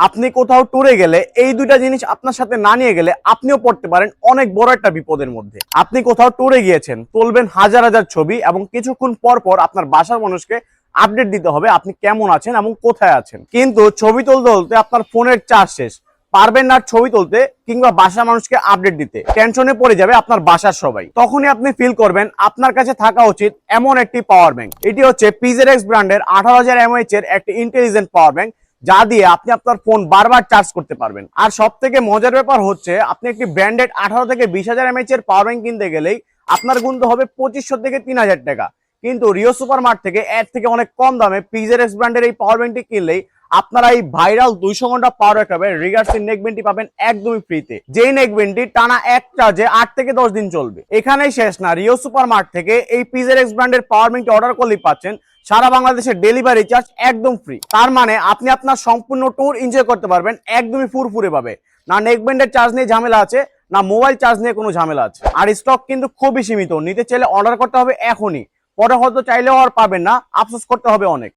আপনি কোথাও ট্যুরে গেলে এই দুইটা জিনিস আপনার সাথে না নিয়ে গেলে আপনিও পড়তে পারেন অনেক বড় একটা বিপদের মধ্যে। আপনি কোথাও ট্যুরে গিয়েছেন, তুলবেন হাজার হাজার ছবি এবং কিছুক্ষণ পর পর আপনার বাসার মানুষকে আপডেট দিতে হবে আপনি কেমন আছেন এবং কোথায় আছেন। কিন্তু ছবি তুলতে তুলতে আপনার ফোনের চার্জ শেষ, পারবেন না ছবি তুলতে কিংবা বাসার মানুষকে আপডেট দিতে, টেনশনে পড়ে যাবে আপনার বাসার সবাই। তখনই আপনি ফিল করবেন আপনার কাছে থাকা উচিত এমন একটি পাওয়ার ব্যাংক। এটি হচ্ছে PZX ব্র্যান্ডের 18,000 mAh এর একটি ইন্টেলিজেন্ট পাওয়ার ব্যাংক, যা দিয়ে আপনি আপনার ফোন বারবার চার্জ করতে পারবেন। আর সব থেকে মজার ব্যাপার হচ্ছে আপনি একটি ব্র্যান্ডেড 18 থেকে 20,000 mAh এর পাওয়ার ব্যাংক কিনতে গেলেই আপনার গুনতে হবে 2500 থেকে 3000 টাকা। কিন্তু রিও সুপার মার্ট থেকে এর থেকে অনেক কম দামে PZX ব্র্যান্ডের এই পাওয়ার ব্যাংকটি কিনলেই আপনারা এই ভাইরাল 200 ঘন্টা পাওয়ার ব্যাকআপের রিগার্সি নেক ব্যান্ডটি পাবেন একদমই ফ্রিতে। যেই নেক ব্যান্ডটি টানা এক চার্জে 8 থেকে 10 দিন চলবে। এখানেই শেষ না, রিও সুপার মার্ট থেকে এই PZX ব্র্যান্ডের পাওয়ার ব্যাংকটি অর্ডার করলেই পাচ্ছেন সারা বাংলাদেশের ডেলিভারি চার্জ একদম ফ্রি। তার মানে আপনি আপনার সম্পূর্ণ ট্যুর এনজয় করতে পারবেন একদমই ফুরফুরে ভাবে। না নেক ব্যান্ডের চার্জ নিয়ে ঝামেলা আছে, না মোবাইল চার্জ নিয়ে কোনো ঝামেলা আছে। আর স্টক কিন্তু খুবই সীমিত, নিতে চাইলে অর্ডার করতে হবে এখনই, পরে হয়তো চাইলেও আর পাবেন না, আফসোস করতে হবে অনেক।